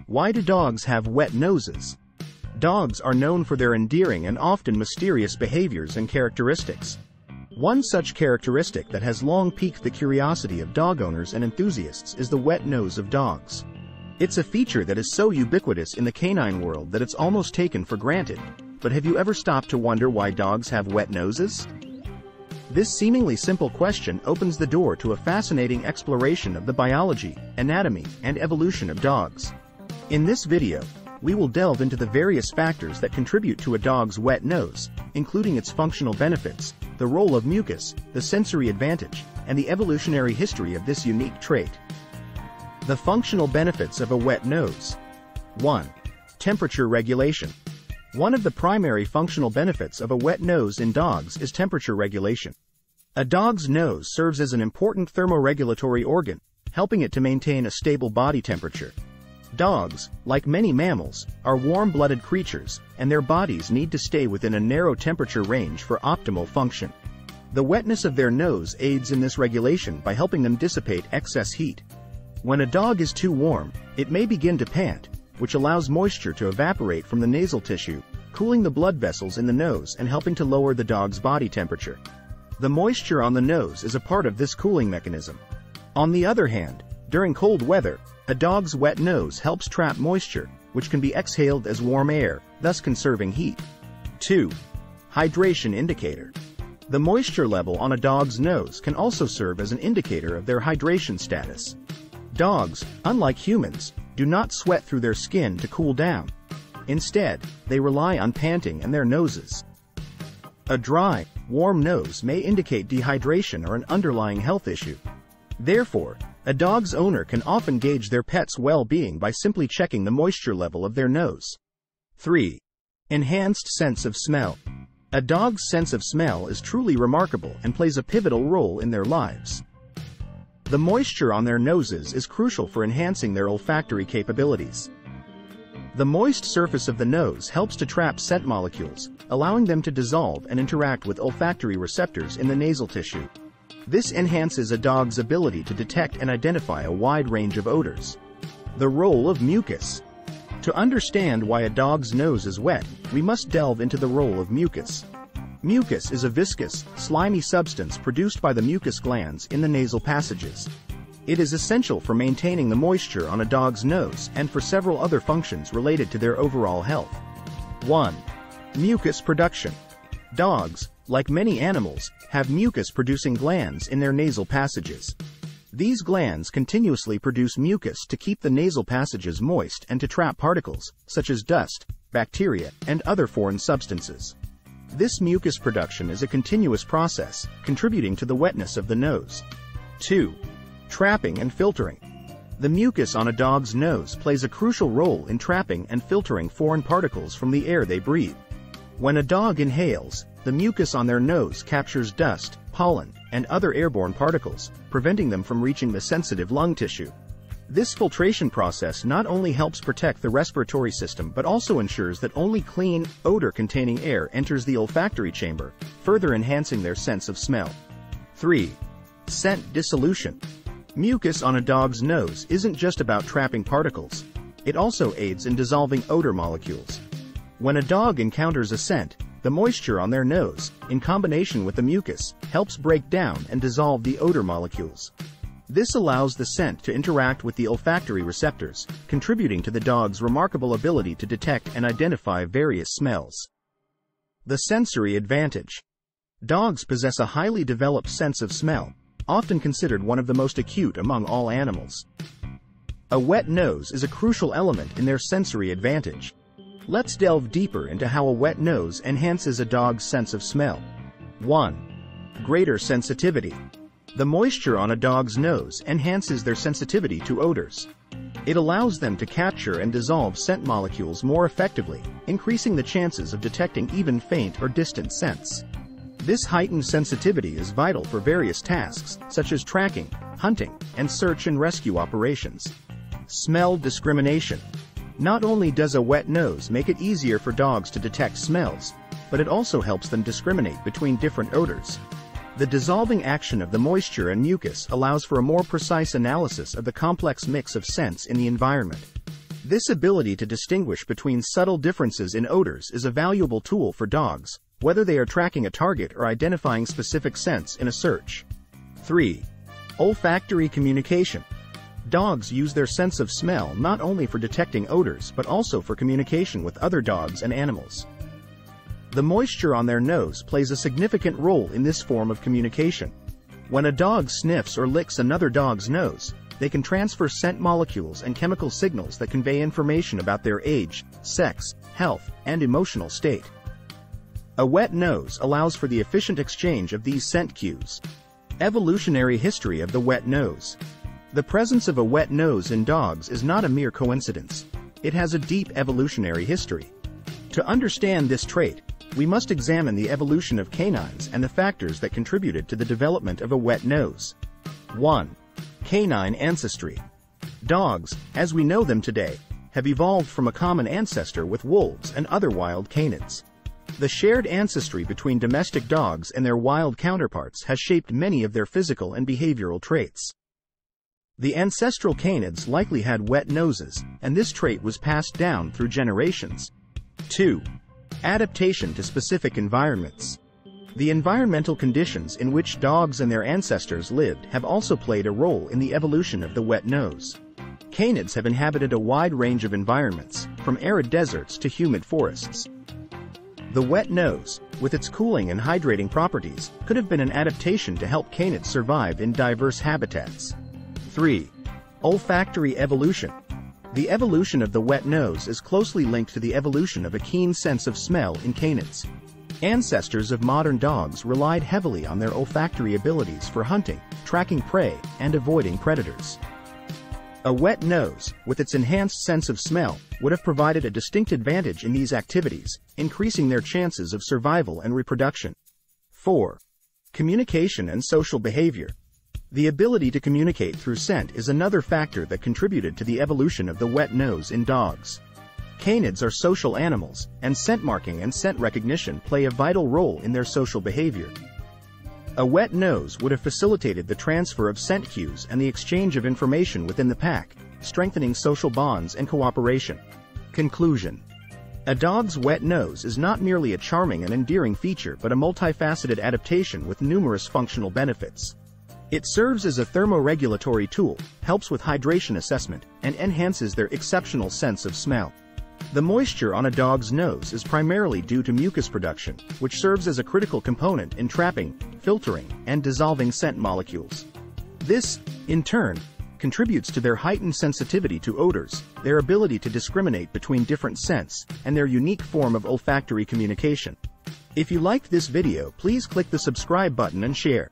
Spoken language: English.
Why do dogs have wet noses? Dogs are known for their endearing and often mysterious behaviors and characteristics. One such characteristic that has long piqued the curiosity of dog owners and enthusiasts is the wet nose of dogs. It's a feature that is so ubiquitous in the canine world that it's almost taken for granted. But have you ever stopped to wonder why dogs have wet noses? This seemingly simple question opens the door to a fascinating exploration of the biology, anatomy, and evolution of dogs. In this video, we will delve into the various factors that contribute to a dog's wet nose, including its functional benefits, the role of mucus, the sensory advantage, and the evolutionary history of this unique trait. The functional benefits of a wet nose. 1. Temperature regulation. One of the primary functional benefits of a wet nose in dogs is temperature regulation. A dog's nose serves as an important thermoregulatory organ, helping it to maintain a stable body temperature. Dogs, like many mammals, are warm-blooded creatures, and their bodies need to stay within a narrow temperature range for optimal function. The wetness of their nose aids in this regulation by helping them dissipate excess heat. When a dog is too warm, it may begin to pant, which allows moisture to evaporate from the nasal tissue, cooling the blood vessels in the nose and helping to lower the dog's body temperature. The moisture on the nose is a part of this cooling mechanism. On the other hand, during cold weather, a dog's wet nose helps trap moisture, which can be exhaled as warm air, thus conserving heat. 2. Hydration indicator. The moisture level on a dog's nose can also serve as an indicator of their hydration status. Dogs, unlike humans, do not sweat through their skin to cool down. Instead, they rely on panting and their noses. A dry, warm nose may indicate dehydration or an underlying health issue. Therefore, a dog's owner can often gauge their pet's well-being by simply checking the moisture level of their nose. 3. Enhanced sense of smell. A dog's sense of smell is truly remarkable and plays a pivotal role in their lives. The moisture on their noses is crucial for enhancing their olfactory capabilities. The moist surface of the nose helps to trap scent molecules, allowing them to dissolve and interact with olfactory receptors in the nasal tissue. This enhances a dog's ability to detect and identify a wide range of odors. The role of mucus. To understand why a dog's nose is wet, we must delve into the role of mucus. Mucus is a viscous, slimy substance produced by the mucus glands in the nasal passages. It is essential for maintaining the moisture on a dog's nose and for several other functions related to their overall health. 1. Mucus production. Dogs, like many animals, have mucus-producing glands in their nasal passages. These glands continuously produce mucus to keep the nasal passages moist and to trap particles, such as dust, bacteria, and other foreign substances. This mucus production is a continuous process, contributing to the wetness of the nose. 2. Trapping and filtering. The mucus on a dog's nose plays a crucial role in trapping and filtering foreign particles from the air they breathe. When a dog inhales, the mucus on their nose captures dust, pollen, and other airborne particles, preventing them from reaching the sensitive lung tissue. This filtration process not only helps protect the respiratory system but also ensures that only clean, odor-containing air enters the olfactory chamber, further enhancing their sense of smell. 3. Scent dissolution. Mucus on a dog's nose isn't just about trapping particles. It also aids in dissolving odor molecules. When a dog encounters a scent, the moisture on their nose, in combination with the mucus, helps break down and dissolve the odor molecules. This allows the scent to interact with the olfactory receptors, contributing to the dog's remarkable ability to detect and identify various smells. The sensory advantage. Dogs possess a highly developed sense of smell, often considered one of the most acute among all animals. A wet nose is a crucial element in their sensory advantage. Let's delve deeper into how a wet nose enhances a dog's sense of smell. 1. Greater sensitivity. The moisture on a dog's nose enhances their sensitivity to odors. It allows them to capture and dissolve scent molecules more effectively, increasing the chances of detecting even faint or distant scents. This heightened sensitivity is vital for various tasks, such as tracking, hunting, and search and rescue operations. Smell discrimination. Not only does a wet nose make it easier for dogs to detect smells, but it also helps them discriminate between different odors. The dissolving action of the moisture and mucus allows for a more precise analysis of the complex mix of scents in the environment. This ability to distinguish between subtle differences in odors is a valuable tool for dogs, whether they are tracking a target or identifying specific scents in a search. 3. Olfactory communication. Dogs use their sense of smell not only for detecting odors but also for communication with other dogs and animals. The moisture on their nose plays a significant role in this form of communication. When a dog sniffs or licks another dog's nose, they can transfer scent molecules and chemical signals that convey information about their age, sex, health, and emotional state. A wet nose allows for the efficient exchange of these scent cues. Evolutionary history of the wet nose. The presence of a wet nose in dogs is not a mere coincidence. It has a deep evolutionary history. To understand this trait, we must examine the evolution of canines and the factors that contributed to the development of a wet nose. 1. Canine ancestry. Dogs, as we know them today, have evolved from a common ancestor with wolves and other wild canids. The shared ancestry between domestic dogs and their wild counterparts has shaped many of their physical and behavioral traits. The ancestral canids likely had wet noses, and this trait was passed down through generations. 2. Adaptation to specific environments. The environmental conditions in which dogs and their ancestors lived have also played a role in the evolution of the wet nose. Canids have inhabited a wide range of environments, from arid deserts to humid forests. The wet nose, with its cooling and hydrating properties, could have been an adaptation to help canids survive in diverse habitats. 3. Olfactory evolution. The evolution of the wet nose is closely linked to the evolution of a keen sense of smell in canids. Ancestors of modern dogs relied heavily on their olfactory abilities for hunting, tracking prey, and avoiding predators. A wet nose, with its enhanced sense of smell, would have provided a distinct advantage in these activities, increasing their chances of survival and reproduction. 4. Communication and social behavior. The ability to communicate through scent is another factor that contributed to the evolution of the wet nose in dogs. Canids are social animals, and scent marking and scent recognition play a vital role in their social behavior. A wet nose would have facilitated the transfer of scent cues and the exchange of information within the pack, strengthening social bonds and cooperation. Conclusion. A dog's wet nose is not merely a charming and endearing feature but a multifaceted adaptation with numerous functional benefits. It serves as a thermoregulatory tool, helps with hydration assessment, and enhances their exceptional sense of smell. The moisture on a dog's nose is primarily due to mucus production, which serves as a critical component in trapping, filtering, and dissolving scent molecules. This, in turn, contributes to their heightened sensitivity to odors, their ability to discriminate between different scents, and their unique form of olfactory communication. If you liked this video, please click the subscribe button and share.